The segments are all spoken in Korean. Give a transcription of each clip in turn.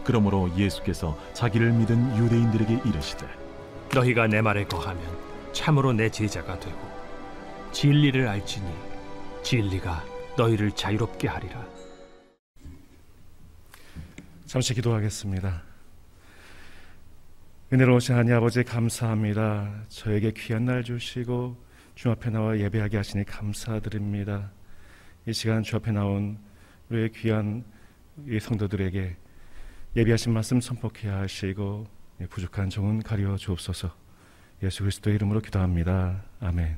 그러므로 예수께서 자기를 믿은 유대인들에게 이르시되 너희가 내 말에 거하면 참으로 내 제자가 되고 진리를 알지니 진리가 너희를 자유롭게 하리라. 잠시 기도하겠습니다. 은혜로우신 하나님 아버지, 감사합니다. 저에게 귀한 날 주시고 주 앞에 나와 예배하게 하시니 감사드립니다. 이 시간 주 앞에 나온 우리의 귀한 이 성도들에게 예비하신 말씀 선포케 하시고 부족한 종은 가려 주옵소서. 예수 그리스도의 이름으로 기도합니다. 아멘.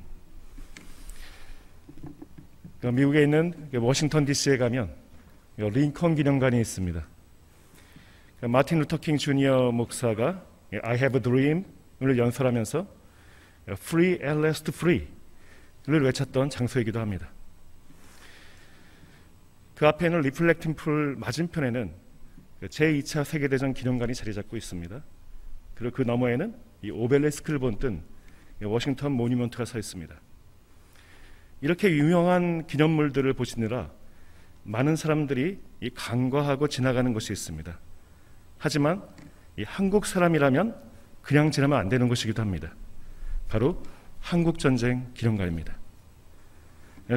미국에 있는 워싱턴 DC에 가면 링컨 기념관이 있습니다. 마틴 루터 킹 주니어 목사가 I have a dream을 연설하면서 Free at last free를 외쳤던 장소이기도 합니다. 그 앞에는 리플렉팅 풀 맞은편에는 제2차 세계대전 기념관이 자리 잡고 있습니다. 그리고 그 너머에는 이 오벨리스크를 본뜬 워싱턴 모뉴먼트가 서 있습니다. 이렇게 유명한 기념물들을 보시느라 많은 사람들이 이 간과하고 지나가는 것이 있습니다. 하지만 이 한국 사람이라면 그냥 지나면 안 되는 것이기도 합니다. 바로 한국전쟁 기념관입니다.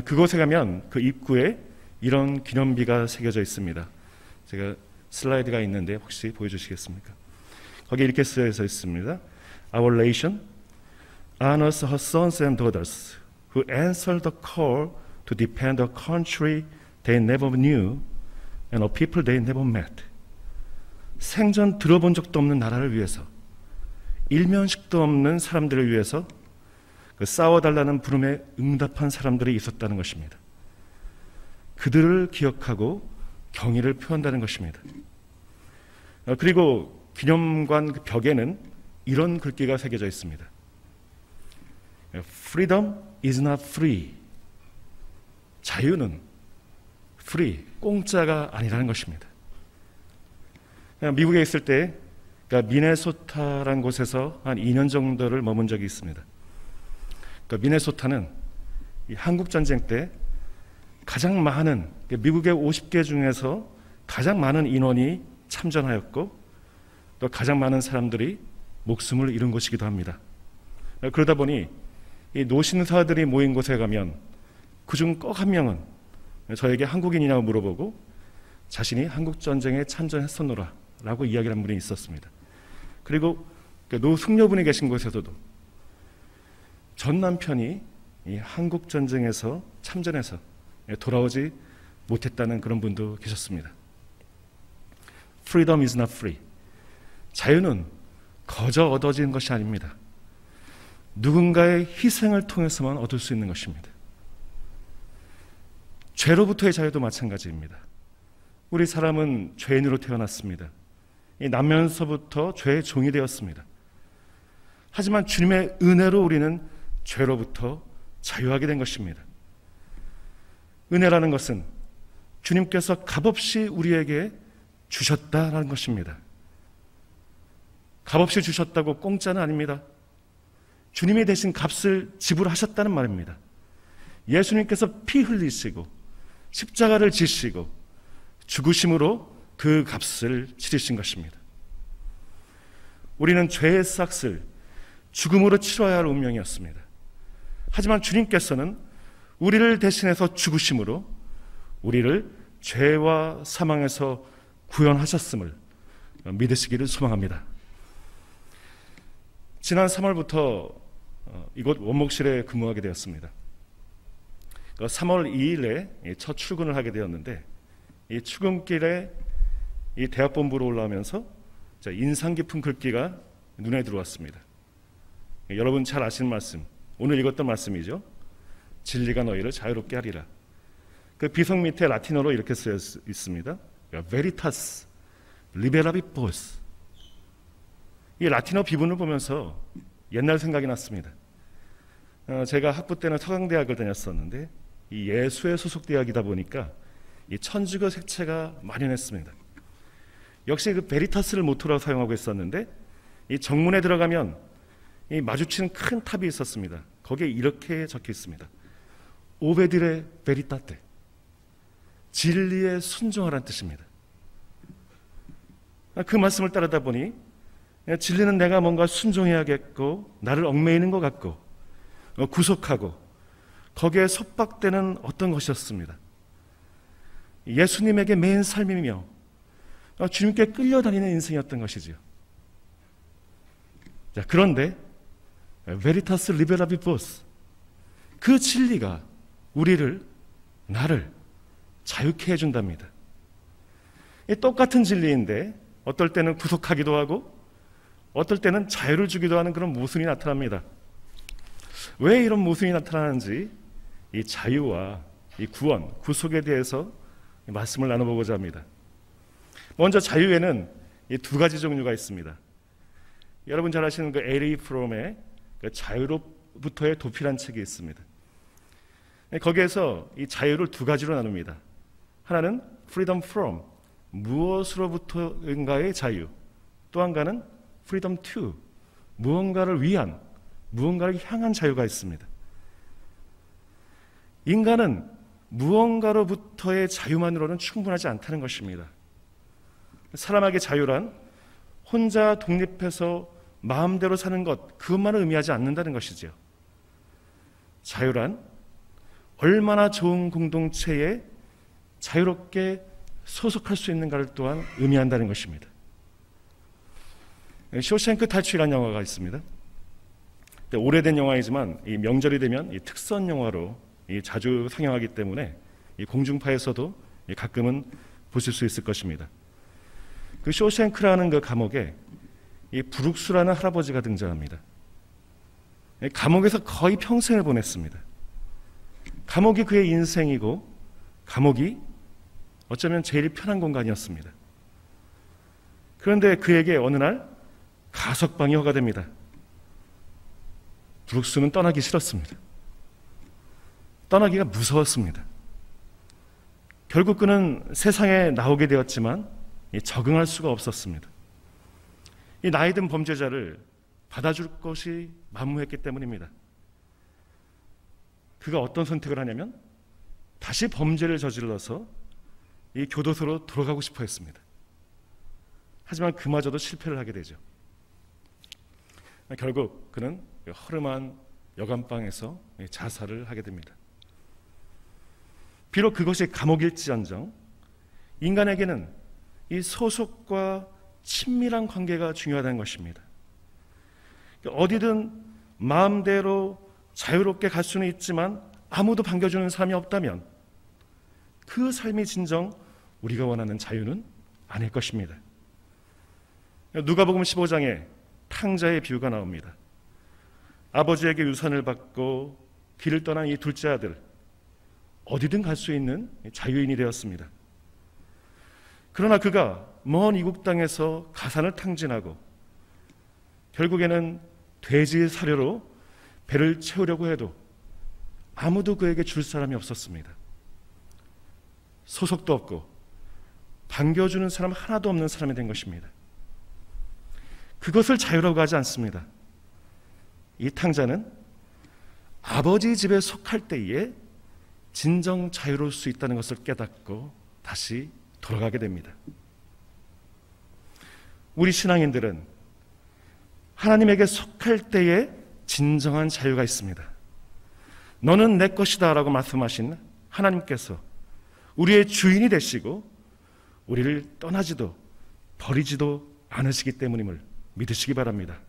그곳에 가면 그 입구에 이런 기념비가 새겨져 있습니다. 제가 슬라이드가 있는데 혹시 보여주시겠습니까? 거기에 이렇게 쓰여져 있습니다. Our nation honors her sons and daughters who answered the call to defend a country they never knew and a people they never met. 생전 들어본 적도 없는 나라를 위해서, 일면식도 없는 사람들을 위해서 그 싸워달라는 부름에 응답한 사람들이 있었다는 것입니다. 그들을 기억하고 경의를 표한다는 것입니다. 그리고 기념관 벽에는 이런 글귀가 새겨져 있습니다. Freedom is not free. 자유는 free, 공짜가 아니라는 것입니다. 미국에 있을 때 미네소타라는 곳에서 한 2년 정도를 머문 적이 있습니다. 미네소타는 한국전쟁 때 가장 많은, 미국의 50개 중에서 가장 많은 인원이 참전하였고 또 가장 많은 사람들이 목숨을 잃은 곳이기도 합니다. 그러다 보니 이 노신사들이 모인 곳에 가면 그중 꼭 한 명은 저에게 한국인이냐고 물어보고 자신이 한국전쟁에 참전했었노라 라고 이야기를 한 분이 있었습니다. 그리고 노숙녀분이 계신 곳에서도 전 남편이 이 한국전쟁에서 참전해서 돌아오지 못했다는 그런 분도 계셨습니다. Freedom is not free. 자유는 거저 얻어지는 것이 아닙니다. 누군가의 희생을 통해서만 얻을 수 있는 것입니다. 죄로부터의 자유도 마찬가지입니다. 우리 사람은 죄인으로 태어났습니다. 나면서부터 죄의 종이 되었습니다. 하지만 주님의 은혜로 우리는 죄로부터 자유하게 된 것입니다. 은혜라는 것은 주님께서 값없이 우리에게 주셨다라는 것입니다. 값없이 주셨다고 공짜는 아닙니다. 주님이 대신 값을 지불하셨다는 말입니다. 예수님께서 피 흘리시고 십자가를 지시고 죽으심으로 그 값을 치르신 것입니다. 우리는 죄의 삭을 죽음으로 치러야 할 운명이었습니다. 하지만 주님께서는 우리를 대신해서 죽으심으로 우리를 죄와 사망에서 구원하셨음을 믿으시기를 소망합니다. 지난 3월부터 이곳 원목실에 근무하게 되었습니다. 3월 2일에 첫 출근을 하게 되었는데 이 출근길에 이 대학본부로 올라오면서 인상 깊은 글귀가 눈에 들어왔습니다. 여러분 잘 아시는 말씀, 오늘 읽었던 말씀이죠. 진리가 너희를 자유롭게 하리라. 그 비석 밑에 라틴어로 이렇게 쓰여 있습니다. Veritas liberabibus. 이 라틴어 비문을 보면서 옛날 생각이 났습니다. 제가 학부 때는 서강대학을 다녔었는데 이 예수의 소속 대학이다 보니까 이 천주교 색채가 만연했습니다. 역시 그 베리타스를 모토로 사용하고 있었는데 이 정문에 들어가면 이 마주치는 큰 탑이 있었습니다. 거기에 이렇게 적혀 있습니다. 오베디레 베리타테. 진리에 순종하라는 뜻입니다. 그 말씀을 따르다 보니 진리는 내가 뭔가 순종해야겠고 나를 얽매이는 것 같고 구속하고 거기에 속박되는 어떤 것이었습니다. 예수님에게 매인 삶이며 주님께 끌려다니는 인생이었던 것이지요. 자, 그런데 Veritas Liberabibus, 그 진리가 우리를, 나를 자유케 해준답니다. 똑같은 진리인데 어떨 때는 구속하기도 하고 어떨 때는 자유를 주기도 하는 그런 모순이 나타납니다. 왜 이런 모순이 나타나는지 이 자유와 이 구원, 구속에 대해서 말씀을 나눠보고자 합니다. 먼저 자유에는 이 두 가지 종류가 있습니다. 여러분 잘 아시는 그 에리 프롬의 그 자유로부터의 도피란 책이 있습니다. 거기에서 이 자유를 두 가지로 나눕니다. 하나는 freedom from, 무엇으로부터인가의 자유. 또 한 가는 freedom to, 무언가를 위한, 무언가를 향한 자유가 있습니다. 인간은 무언가로부터의 자유만으로는 충분하지 않다는 것입니다. 사람에게 자유란 혼자 독립해서 마음대로 사는 것, 그것만을 의미하지 않는다는 것이죠. 자유란 얼마나 좋은 공동체에 자유롭게 소속할 수 있는가를 또한 의미한다는 것입니다. 쇼생크 탈출이라는 영화가 있습니다. 오래된 영화이지만 이 명절이 되면 이 특선 영화로 자주 상영하기 때문에 이 공중파에서도 가끔은 보실 수 있을 것입니다. 그 쇼생크라는 그 감옥에 이 브룩스라는 할아버지가 등장합니다. 감옥에서 거의 평생을 보냈습니다. 감옥이 그의 인생이고 감옥이 어쩌면 제일 편한 공간이었습니다. 그런데 그에게 어느 날 가석방이 허가됩니다. 브룩스는 떠나기 싫었습니다. 떠나기가 무서웠습니다. 결국 그는 세상에 나오게 되었지만 적응할 수가 없었습니다. 이 나이든 범죄자를 받아줄 것이 만무했기 때문입니다. 그가 어떤 선택을 하냐면 다시 범죄를 저질러서 이 교도소로 돌아가고 싶어 했습니다. 하지만 그마저도 실패를 하게 되죠. 결국 그는 허름한 여관방에서 자살을 하게 됩니다. 비록 그것이 감옥일지언정 인간에게는 이 소속과 친밀한 관계가 중요하다는 것입니다. 어디든 마음대로 자유롭게 갈 수는 있지만 아무도 반겨주는 사람이 없다면 그 삶이 진정 우리가 원하는 자유는 아닐 것입니다. 누가복음 15장에 탕자의 비유가 나옵니다. 아버지에게 유산을 받고 길을 떠난 이 둘째 아들, 어디든 갈 수 있는 자유인이 되었습니다. 그러나 그가 먼 이국 땅에서 가산을 탕진하고 결국에는 돼지 사료로 배를 채우려고 해도 아무도 그에게 줄 사람이 없었습니다. 소속도 없고 반겨주는 사람 하나도 없는 사람이 된 것입니다. 그것을 자유라고 하지 않습니다. 이 탕자는 아버지 집에 속할 때에 진정 자유로울 수 있다는 것을 깨닫고 다시 돌아가게 됩니다. 우리 신앙인들은 하나님에게 속할 때에 진정한 자유가 있습니다. 너는 내 것이다 라고 말씀하신 하나님께서 우리의 주인이 되시고 우리를 떠나지도 버리지도 않으시기 때문임을 믿으시기 바랍니다.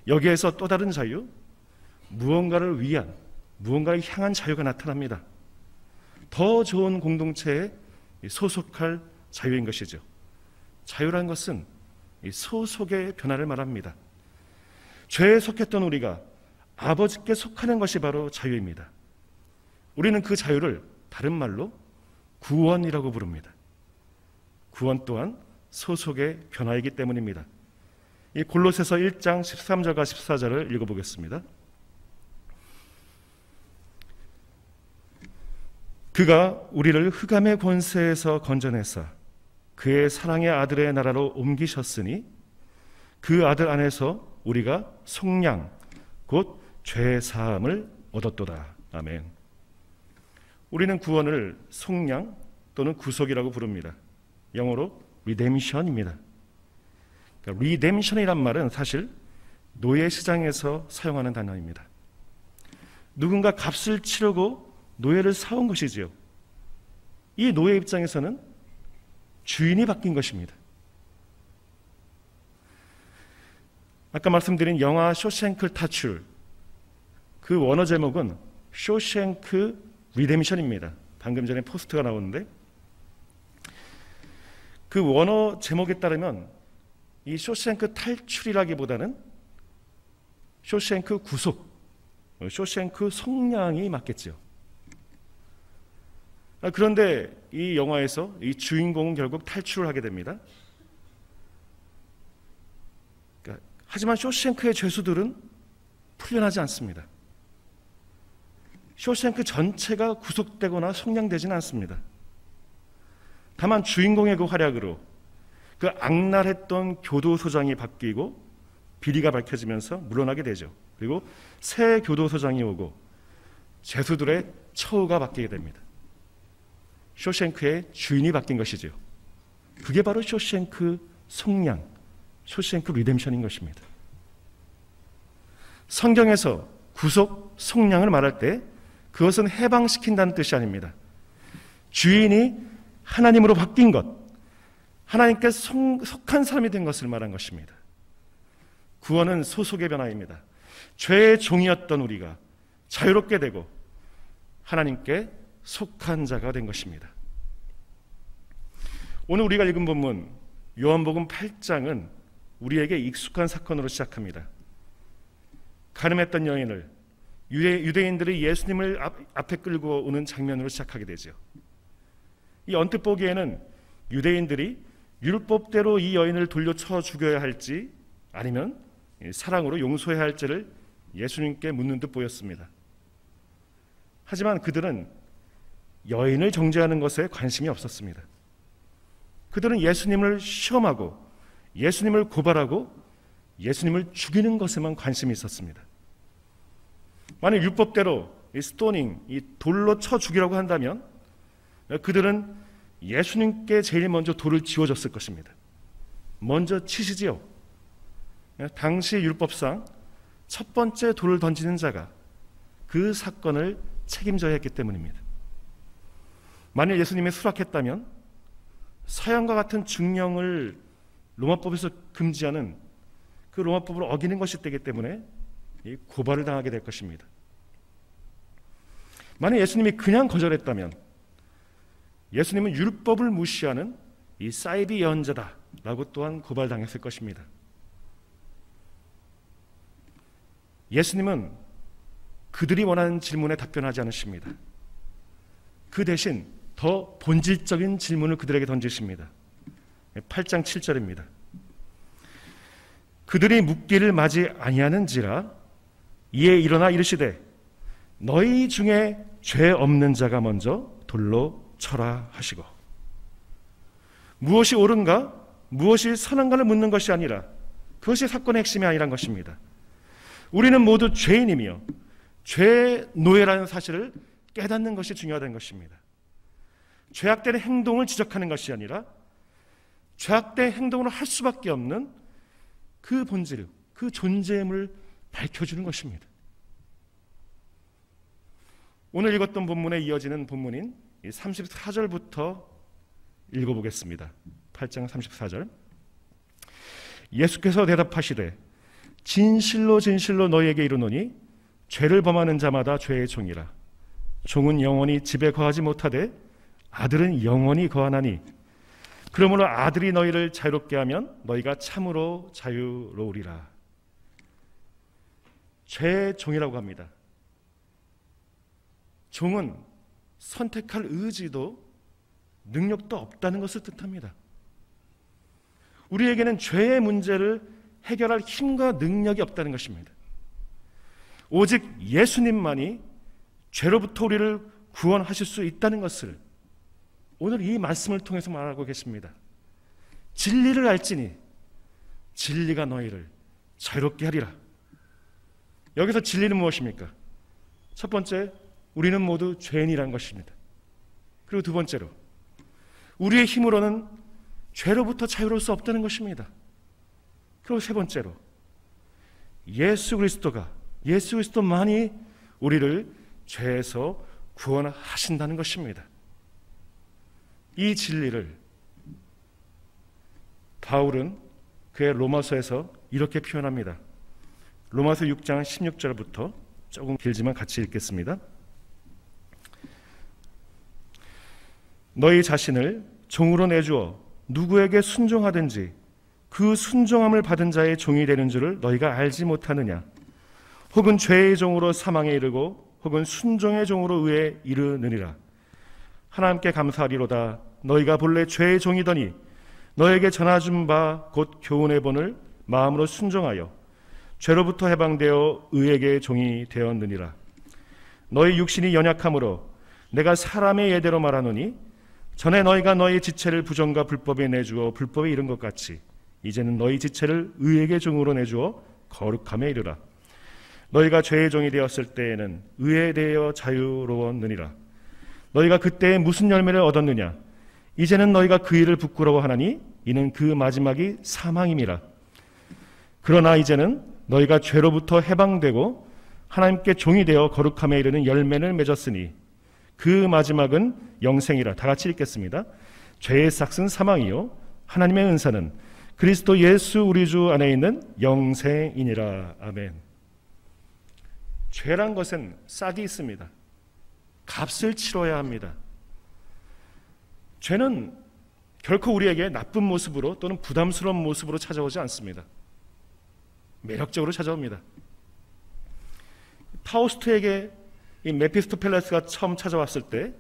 여기에서 또 다른 자유, 무언가를 위한, 무언가를 향한 자유가 나타납니다. 더 좋은 공동체에 소속할 자유인 것이죠. 자유란 것은 이 소속의 변화를 말합니다. 죄에 속했던 우리가 아버지께 속하는 것이 바로 자유입니다. 우리는 그 자유를 다른 말로 구원이라고 부릅니다. 구원 또한 소속의 변화이기 때문입니다. 이 골로새서 1장 13절과 14절을 읽어보겠습니다. 그가 우리를 흑암의 권세에서 건져내사 그의 사랑의 아들의 나라로 옮기셨으니 그 아들 안에서 우리가 속량 곧 죄 사함을 얻었도다. 아멘. 우리는 구원을 속량 또는 구속이라고 부릅니다. 영어로 리뎀션입니다. 그러니까 리뎀션이란 말은 사실 노예 시장에서 사용하는 단어입니다. 누군가 값을 치르고 노예를 사온 것이지요. 이 노예 입장에서는 주인이 바뀐 것입니다. 아까 말씀드린 영화 쇼생크 탈출, 그 원어 제목은 쇼생크 리뎀션입니다. 방금 전에 포스트가 나오는데 그 원어 제목에 따르면 이 쇼생크 탈출이라기보다는 쇼생크 구속, 쇼생크 속량이 맞겠죠. 그런데 이 영화에서 이 주인공은 결국 탈출을 하게 됩니다. 하지만 쇼생크의 죄수들은 풀려나지 않습니다. 쇼생크 전체가 구속되거나 속량되지는 않습니다. 다만 주인공의 그 활약으로 그 악랄했던 교도소장이 바뀌고 비리가 밝혀지면서 물러나게 되죠. 그리고 새 교도소장이 오고 죄수들의 처우가 바뀌게 됩니다. 쇼생크의 주인이 바뀐 것이죠. 그게 바로 쇼생크 속량, 쇼생크 리뎀션인 것입니다. 성경에서 구속, 속량을 말할 때 그것은 해방시킨다는 뜻이 아닙니다. 주인이 하나님으로 바뀐 것, 하나님께 속한 사람이 된 것을 말한 것입니다. 구원은 소속의 변화입니다. 죄의 종이었던 우리가 자유롭게 되고 하나님께 속한 자가 된 것입니다. 오늘 우리가 읽은 본문 요한복음 8장은 우리에게 익숙한 사건으로 시작합니다. 가늠했던 여인을 유대인들이 예수님을 앞에 끌고 오는 장면으로 시작하게 되죠. 이 언뜻 보기에는 유대인들이 율법대로 이 여인을 돌려쳐 죽여야 할지 아니면 사랑으로 용서해야 할지를 예수님께 묻는 듯 보였습니다. 하지만 그들은 여인을 정죄하는 것에 관심이 없었습니다. 그들은 예수님을 시험하고 예수님을 고발하고 예수님을 죽이는 것에만 관심이 있었습니다. 만약 율법대로 이 스토닝, 이 돌로 쳐 죽이라고 한다면 그들은 예수님께 제일 먼저 돌을 지워줬을 것입니다. 먼저 치시지요. 당시 율법상 첫 번째 돌을 던지는 자가 그 사건을 책임져야 했기 때문입니다. 만일 예수님이 수락했다면 사형과 같은 중형을 로마법에서 금지하는 그 로마법을 어기는 것이 되기 때문에 고발을 당하게 될 것입니다. 만약 예수님이 그냥 거절했다면 예수님은 율법을 무시하는 이 사이비 예언자다라고 또한 고발당했을 것입니다. 예수님은 그들이 원하는 질문에 답변하지 않으십니다. 그 대신 더 본질적인 질문을 그들에게 던지십니다. 8장 7절입니다. 그들이 묻기를 맞이 아니하는지라 이에 일어나 이르시되 너희 중에 죄 없는 자가 먼저 돌로 쳐라 하시고, 무엇이 옳은가 무엇이 선한가를 묻는 것이 아니라 그것이 사건의 핵심이 아니란 것입니다. 우리는 모두 죄인이며 죄의 노예라는 사실을 깨닫는 것이 중요하다는 것입니다. 죄악된 행동을 지적하는 것이 아니라 죄악된 행동을 할 수밖에 없는 그 본질, 그 존재임을 밝혀주는 것입니다. 오늘 읽었던 본문에 이어지는 본문인 34절부터 읽어보겠습니다. 8장 34절. 예수께서 대답하시되 진실로 진실로 너희에게 이르노니 죄를 범하는 자마다 죄의 종이라. 종은 영원히 집에 거하지 못하되 아들은 영원히 거하나니 그러므로 아들이 너희를 자유롭게 하면 너희가 참으로 자유로우리라. 죄의 종이라고 합니다. 종은 선택할 의지도 능력도 없다는 것을 뜻합니다. 우리에게는 죄의 문제를 해결할 힘과 능력이 없다는 것입니다. 오직 예수님만이 죄로부터 우리를 구원하실 수 있다는 것을 오늘 이 말씀을 통해서 말하고 계십니다. 진리를 알지니 진리가 너희를 자유롭게 하리라. 여기서 진리는 무엇입니까? 첫 번째, 우리는 모두 죄인이라는 것입니다. 그리고 두 번째로, 우리의 힘으로는 죄로부터 자유로울 수 없다는 것입니다. 그리고 세 번째로 예수 그리스도만이 우리를 죄에서 구원하신다는 것입니다. 이 진리를 바울은 그의 로마서에서 이렇게 표현합니다. 로마서 6장 16절부터 조금 길지만 같이 읽겠습니다. 너희 자신을 종으로 내주어 누구에게 순종하든지 그 순종함을 받은 자의 종이 되는 줄을 너희가 알지 못하느냐? 혹은 죄의 종으로 사망에 이르고 혹은 순종의 종으로 의에 이르느니라. 하나님께 감사하리로다. 너희가 본래 죄의 종이더니 너에게 전해준 바 곧 교훈의 본을 마음으로 순종하여 죄로부터 해방되어 의에게 종이 되었느니라. 너희 육신이 연약함으로 내가 사람의 예대로 말하노니 전에 너희가 너희 지체를 부정과 불법에 내주어 불법에 이른 것 같이 이제는 너희 지체를 의에게 종으로 내주어 거룩함에 이르라. 너희가 죄의 종이 되었을 때에는 의에 대하여 자유로웠느니라. 너희가 그때에 무슨 열매를 얻었느냐? 이제는 너희가 그 일을 부끄러워하나니 이는 그 마지막이 사망임이라. 그러나 이제는 너희가 죄로부터 해방되고 하나님께 종이 되어 거룩함에 이르는 열매를 맺었으니 그 마지막은 영생이라. 다 같이 읽겠습니다. 죄의 삭은 사망이요 하나님의 은사는 그리스도 예수 우리 주 안에 있는 영생이니라. 아멘. 죄란 것은 싹이 있습니다. 값을 치러야 합니다. 죄는 결코 우리에게 나쁜 모습으로 또는 부담스러운 모습으로 찾아오지 않습니다. 매력적으로 찾아옵니다. 파우스트에게 이 메피스토펠레스가 처음 찾아왔을 때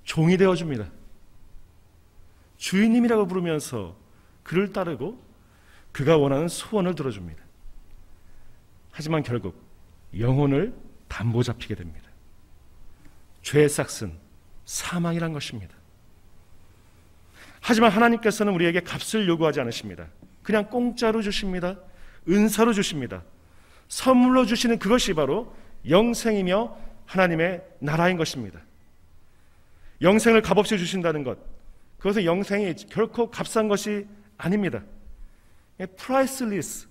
종이 되어줍니다. 주인님이라고 부르면서 그를 따르고 그가 원하는 소원을 들어줍니다. 하지만 결국 영혼을 담보 잡히게 됩니다. 죄의 삭은 사망이란 것입니다. 하지만 하나님께서는 우리에게 값을 요구하지 않으십니다. 그냥 공짜로 주십니다. 은사로 주십니다. 선물로 주시는 그것이 바로 영생이며 하나님의 나라인 것입니다. 영생을 값없이 주신다는 것, 그것은 영생이 결코 값싼 것이 아닙니다. 프라이스리스,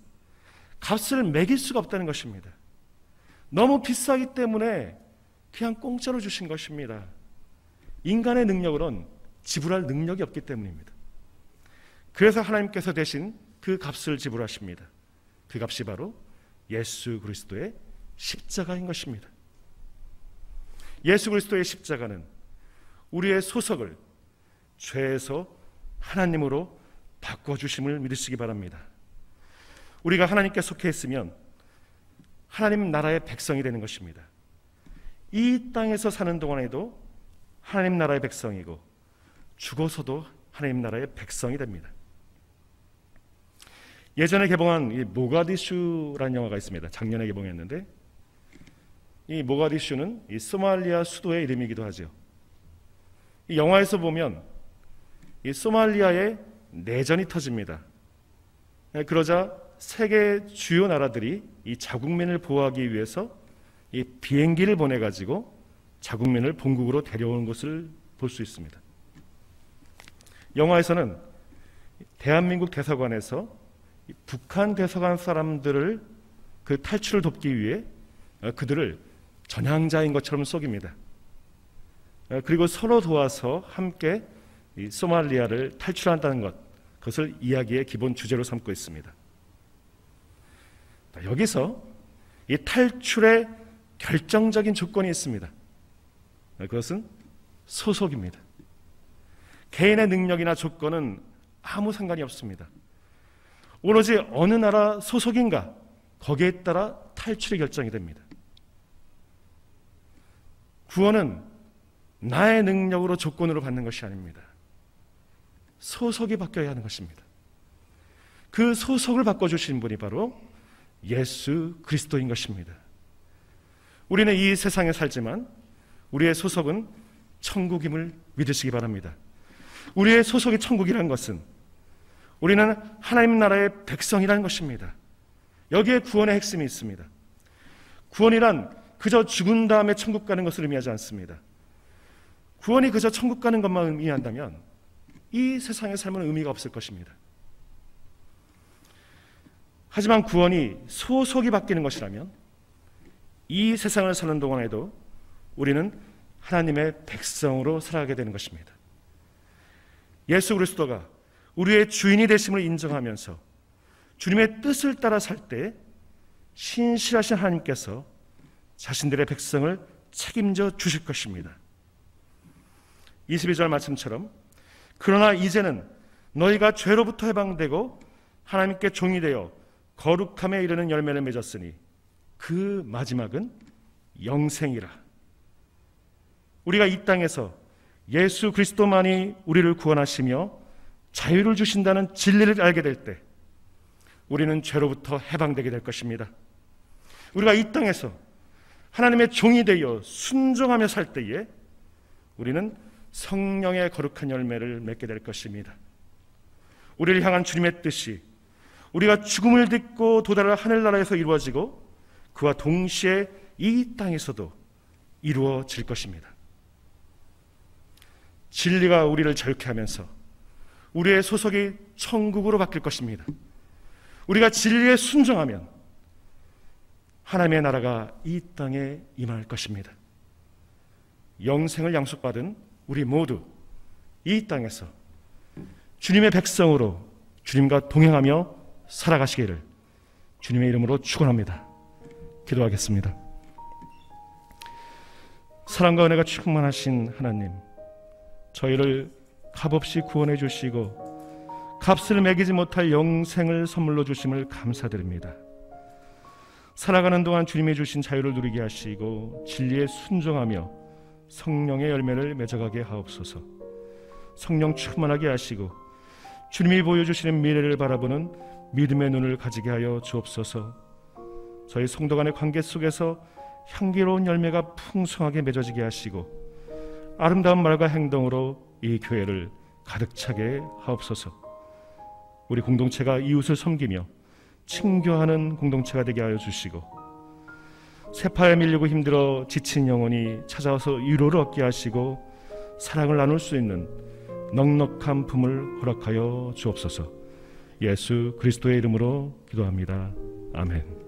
값을 매길 수가 없다는 것입니다. 너무 비싸기 때문에 그냥 공짜로 주신 것입니다. 인간의 능력으로는 지불할 능력이 없기 때문입니다. 그래서 하나님께서 대신 그 값을 지불하십니다. 그 값이 바로 예수 그리스도의 십자가인 것입니다. 예수 그리스도의 십자가는 우리의 소속을 죄에서 하나님으로 바꿔주심을 믿으시기 바랍니다. 우리가 하나님께 속해 있으면 하나님 나라의 백성이 되는 것입니다. 이 땅에서 사는 동안에도 하나님 나라의 백성이고 죽어서도 하나님 나라의 백성이 됩니다. 예전에 개봉한 이 모가디슈라는 영화가 있습니다. 작년에 개봉했는데 이 모가디슈는 이 소말리아 수도의 이름이기도 하죠. 이 영화에서 보면 이 소말리아에 내전이 터집니다. 그러자 세계 주요 나라들이 이 자국민을 보호하기 위해서 이 비행기를 보내가지고 자국민을 본국으로 데려오는 것을 볼 수 있습니다. 영화에서는 대한민국 대사관에서 북한 대사관 사람들을 그 탈출을 돕기 위해 그들을 전향자인 것처럼 속입니다. 그리고 서로 도와서 함께 이 소말리아를 탈출한다는 것, 그것을 이야기의 기본 주제로 삼고 있습니다. 여기서 이 탈출의 결정적인 조건이 있습니다. 그것은 소속입니다. 개인의 능력이나 조건은 아무 상관이 없습니다. 오로지 어느 나라 소속인가, 거기에 따라 탈출이 결정이 됩니다. 구원은 나의 능력으로 조건으로 받는 것이 아닙니다. 소속이 바뀌어야 하는 것입니다. 그 소속을 바꿔주신 분이 바로 예수 그리스도인 것입니다. 우리는 이 세상에 살지만 우리의 소속은 천국임을 믿으시기 바랍니다. 우리의 소속이 천국이라는 것은 우리는 하나님 나라의 백성이라는 것입니다. 여기에 구원의 핵심이 있습니다. 구원이란 그저 죽은 다음에 천국 가는 것을 의미하지 않습니다. 구원이 그저 천국 가는 것만 의미한다면 이 세상의 삶은 의미가 없을 것입니다. 하지만 구원이 소속이 바뀌는 것이라면 이 세상을 사는 동안에도 우리는 하나님의 백성으로 살아가게 되는 것입니다. 예수 그리스도가 우리의 주인이 되심을 인정하면서 주님의 뜻을 따라 살 때 신실하신 하나님께서 자신들의 백성을 책임져 주실 것입니다. 22절 말씀처럼 그러나 이제는 너희가 죄로부터 해방되고 하나님께 종이 되어 거룩함에 이르는 열매를 맺었으니 그 마지막은 영생이라. 우리가 이 땅에서 예수 그리스도만이 우리를 구원하시며 자유를 주신다는 진리를 알게 될 때 우리는 죄로부터 해방되게 될 것입니다. 우리가 이 땅에서 하나님의 종이 되어 순종하며 살 때에 우리는 성령의 거룩한 열매를 맺게 될 것입니다. 우리를 향한 주님의 뜻이 우리가 죽음을 딛고 도달할 하늘나라에서 이루어지고 그와 동시에 이 땅에서도 이루어질 것입니다. 진리가 우리를 자유케 하면서 우리의 소속이 천국으로 바뀔 것입니다. 우리가 진리에 순종하면 하나님의 나라가 이 땅에 임할 것입니다. 영생을 양속받은 우리 모두 이 땅에서 주님의 백성으로 주님과 동행하며 살아가시기를 주님의 이름으로 축원합니다. 기도하겠습니다. 사랑과 은혜가 충만하신 하나님, 저희를 값없이 구원해 주시고 값을 매기지 못할 영생을 선물로 주심을 감사드립니다. 살아가는 동안 주님이 주신 자유를 누리게 하시고 진리에 순종하며 성령의 열매를 맺어가게 하옵소서. 성령 충만하게 하시고 주님이 보여주시는 미래를 바라보는 믿음의 눈을 가지게 하여 주옵소서. 저희 성도 간의 관계 속에서 향기로운 열매가 풍성하게 맺어지게 하시고 아름다운 말과 행동으로 이 교회를 가득 차게 하옵소서. 우리 공동체가 이웃을 섬기며 친교하는 공동체가 되게 하여 주시고 세파에 밀리고 힘들어 지친 영혼이 찾아와서 위로를 얻게 하시고 사랑을 나눌 수 있는 넉넉한 품을 허락하여 주옵소서. 예수 그리스도의 이름으로 기도합니다. 아멘.